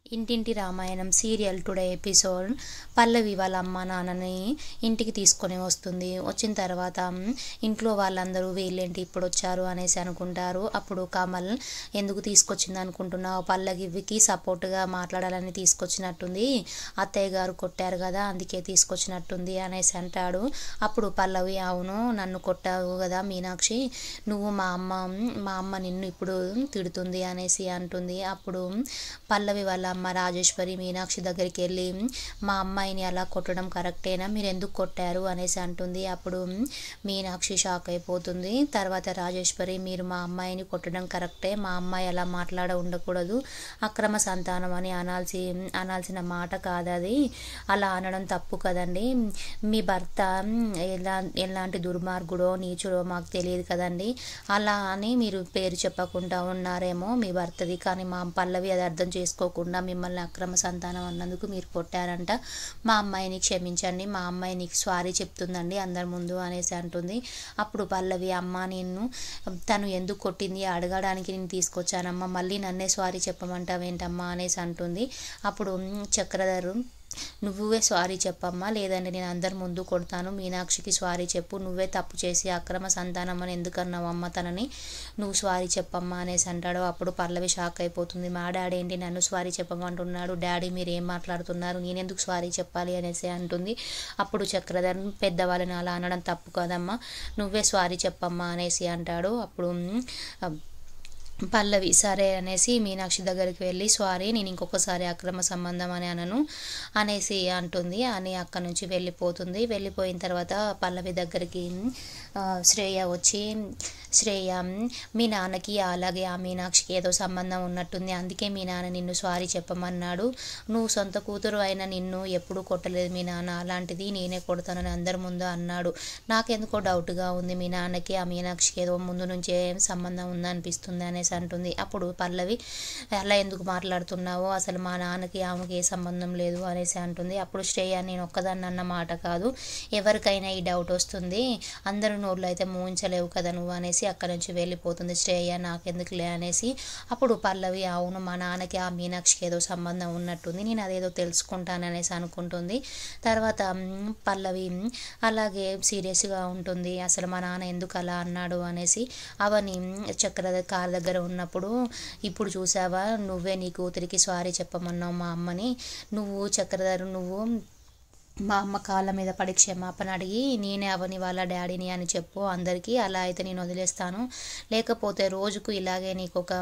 ఇంటింటి Ramayanam serial today episode పల్లవి వాళ్ళ అమ్మ నాన్నని ఇంటికి తీసుకొని వస్తుంది. వచ్చిన తర్వాత ఇంట్లో వాళ్ళందరూ వీళ్ళేంటి ఇప్పుడు వచ్చారు అనేసి అనుకుంటారు. అప్పుడు కమల్ ఎందుకు తీసుకొచ్చింది అనుకుంటున్నావు, పల్లవికి సపోర్ట్గా మాట్లాడాలని తీసుకొచ్చినట్టుంది, అత్తయ్య గారు కొట్టారు కదా అందుకే తీసుకొచ్చినట్టుంది అనేసి అంటాడు. అప్పుడు పల్లవి అవును నన్ను కొట్టావు కదా మీనాక్షి, నువ్వు మా అమ్మ నిన్ను ఇప్పుడు తిడుతుంది అనేసి అంటుంది. అప్పుడు పల్లవి వాళ్ళ అమ్మ రాజేశ్వరి మీనాక్షి దగ్గరికి వెళ్ళి మా అమ్మాయిని అలా కొట్టడం కరెక్టేనా, మీరు ఎందుకు కొట్టారు అనేసి అంటుంది. అప్పుడు మీనాక్షి షాక్ అయిపోతుంది. తర్వాత రాజేశ్వరి మీరు మా అమ్మాయిని కొట్టడం కరెక్టే, మా అమ్మాయి అలా మాట్లాడ ఉండకూడదు, అక్రమ సంతానం అని అనాల్సిన మాట కాదు, అది అలా అనడం తప్పు కదండి, మీ భర్త ఎలాంటి దుర్మార్గుడో నీచుడో మాకు తెలియదు కదండి, అలా అని మీరు పేరు చెప్పకుండా ఉన్నారేమో మీ భర్తది, కానీ మా పల్లవి అది అర్థం చేసుకోకుండా మిమ్మల్ని అక్రమ సంతానం అన్నందుకు మీరు కొట్టారంట, మా అమ్మాయిని క్షమించండి, మా అమ్మాయి నీకు సారీ చెప్తుందండి అందరి ముందు అనేసి అంటుంది. అప్పుడు పల్లవి అమ్మ తను ఎందుకు కొట్టింది అడగడానికి నేను తీసుకొచ్చానమ్మా, మళ్ళీ నన్నే సారీ చెప్పమంటావేంటమ్మా అనేసి అంటుంది. అప్పుడు చక్రధర్ నువ్వే సారీ చెప్పమ్మా, లేదంటే నేను అందరి ముందు కొడతాను, మీనాక్షికి సారీ చెప్పు, నువ్వే తప్పు చేసి అక్రమ సంతానం అని ఎందుకన్నావు అమ్మ తనని, నువ్వు సారీ చెప్పమ్మా అనేసి అంటాడు. అప్పుడు పల్లవి షాక్ అయిపోతుంది. మా డాడీ ఏంటి నన్ను సారీ చెప్పమంటున్నాడు, డాడీ మీరు ఏం మాట్లాడుతున్నారు, నేనెందుకు సారీ చెప్పాలి అనేసి అంటుంది. అప్పుడు చక్రధర్ పెద్దవాళ్ళని అలా అనడం తప్పు కదమ్మా, నువ్వే సారీ చెప్పమ్మా అనేసి అంటాడు. అప్పుడు పల్లవి సరే అనేసి మీనాక్షి దగ్గరికి వెళ్ళి సారీ నేను ఇంకొకసారి అక్రమ సంబంధం అని అనను అనేసి అంటుంది. అని అక్కడి నుంచి వెళ్ళిపోతుంది. వెళ్ళిపోయిన తర్వాత పల్లవి దగ్గరికి శ్రేయ వచ్చి, శ్రేయ మీ నాన్నకి అలాగే ఆ మీనాక్షికి ఏదో సంబంధం ఉన్నట్టుంది, అందుకే మీ నాన్న నిన్ను సారీ చెప్పమన్నాడు, నువ్వు సొంత కూతురు అయిన నిన్ను ఎప్పుడూ కొట్టలేదు మీ నాన్న, అలాంటిది నేనే కొడతానని అందరి ముందు అన్నాడు, నాకెందుకో డౌట్గా ఉంది మీ నాన్నకి ఆ మీనాక్షికి ఏదో ముందు నుంచే సంబంధం ఉందనిపిస్తుంది అనేసి అంటుంది. అప్పుడు పల్లవి అలా ఎందుకు మాట్లాడుతున్నావో, అసలు మా నాన్నకి ఆమెకి ఏ సంబంధం లేదు అనేసి అంటుంది. అప్పుడు శ్రేయ నేను ఒక్కదాన్ని అన్న మాట కాదు, ఎవరికైనా ఈ డౌట్ వస్తుంది, అందరూ నోళ్ళు అయితే మూయించలేవు కదా నువ్వు అనేసి అక్కడి నుంచి వెళ్ళిపోతుంది. శ్రేయ నాకెందుకులే అనేసి. అప్పుడు పల్లవి అవును మా నాన్నకి ఆ మీనాక్షికి ఏదో సంబంధం ఉన్నట్టుంది, నేను అదేదో తెలుసుకుంటాననేసి అనుకుంటుంది. తర్వాత పల్లవి అలాగే సీరియస్గా ఉంటుంది, అసలు మా నాన్న ఎందుకు అలా అన్నాడు అనేసి. అవని చక్రధర్ కార్ దగ్గర ఉన్నప్పుడు ఇప్పుడు చూసావా నువ్వే నీ కూతురికి సారీ చెప్పమన్నావు మా అమ్మని, నువ్వు చక్రధర్ నువ్వు మా అమ్మ కాళ్ళ మీద పడి క్షమాపణ అడిగి నేనే అవని వాళ్ళ డాడీని అని చెప్పు అందరికీ, అలా అయితే నేను వదిలేస్తాను, లేకపోతే రోజుకు ఇలాగే నీకు ఒక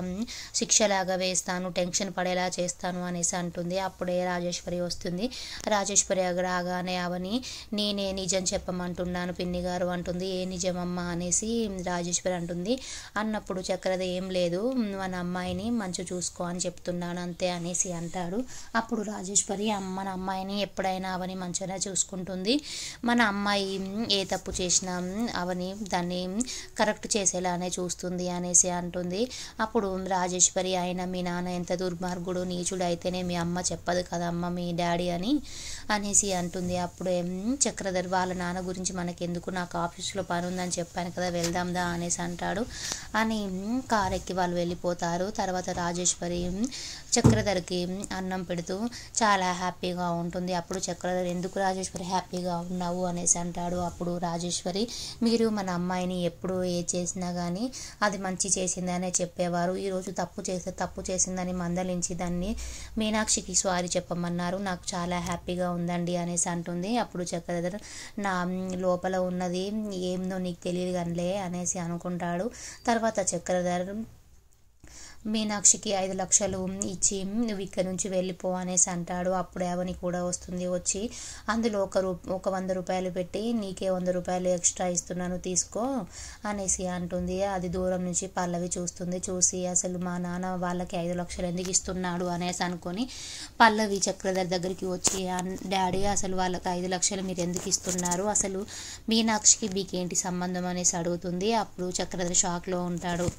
శిక్షలాగా వేస్తాను, టెన్షన్ పడేలా చేస్తాను అనేసి అంటుంది. అప్పుడే రాజేశ్వరి వస్తుంది. రాజేశ్వరి రాగానే అవని నేనే నిజం చెప్పమంటున్నాను పిన్ని గారు అంటుంది. ఏ నిజమమ్మా అనేసి రాజేశ్వరి అంటుంది. అన్నప్పుడు చక్రధర్ ఏం లేదు మన అమ్మాయిని మంచి చూసుకో అని చెప్తున్నాను అంతే అనేసి అంటాడు. అప్పుడు రాజేశ్వరి మన అమ్మాయిని ఎప్పుడైనా అవని మంచి చూసుకుంటుంది, మన అమ్మాయి ఏ తప్పు చేసినా అవని దాన్ని కరెక్ట్ చేసేలానే చూస్తుంది అనేసి అంటుంది. అప్పుడు రాజేశ్వరి అయినా మీ నాన్న ఎంత దుర్మార్గుడు నీచుడు అయితేనే మీ అమ్మ చెప్పదు కదమ్మ మీ డాడీ అనేసి అంటుంది. అప్పుడే చక్రధర్ వాళ్ళ నాన్న గురించి మనకెందుకు, నాకు ఆఫీస్లో పని ఉందని చెప్పాను కదా వెళ్దాందా అనేసి అంటాడు. అని కార్ ఎక్కి వాళ్ళు వెళ్ళిపోతారు. తర్వాత రాజేశ్వరి చక్రధర్కి అన్నం పెడుతూ చాలా హ్యాపీగా ఉంటుంది. అప్పుడు చక్రధర్ ఎందుకు రాజేశ్వరి హ్యాపీగా ఉన్నావు అనేసి అంటాడు. అప్పుడు రాజేశ్వరి మీరు మన అమ్మాయిని ఎప్పుడు ఏ చేసినా కానీ అది మంచి చేసిందనే చెప్పేవారు, ఈరోజు తప్పు చేసిందని మందలించి దాన్ని మీనాక్షికి సారీ చెప్పమన్నారు, నాకు చాలా హ్యాపీగా ఉందండి అనేసి అంటుంది. అప్పుడు చక్రధర్ నా లోపల ఉన్నది ఏందో నీకు తెలియదు కనిలే అనేసి అనుకుంటాడు. తర్వాత చక్రధర్ మీనాక్షికి 5 లక్షలు ఇచ్చి నువ్వు ఇక్కడ నుంచి వెళ్ళిపో అనేసి అంటాడు. అప్పుడే అవని కూడా వస్తుంది. వచ్చి అందులో ఒక 100 రూపాయలు పెట్టి నీకే 100 రూపాయలు ఎక్స్ట్రా ఇస్తున్నాను తీసుకో అనేసి అంటుంది. అది దూరం నుంచి పల్లవి చూస్తుంది. చూసి అసలు మా నాన్న వాళ్ళకి 5 లక్షలు ఎందుకు ఇస్తున్నాడు అనేసి అనుకొని పల్లవి చక్రధర్ దగ్గరికి వచ్చి డాడీ అసలు వాళ్ళకి 5 లక్షలు మీరు ఎందుకు ఇస్తున్నారు, అసలు మీనాక్షికి మీకేంటి సంబంధం అనేసి అడుగుతుంది. అప్పుడు చక్రధర్ షాక్లో ఉంటాడు.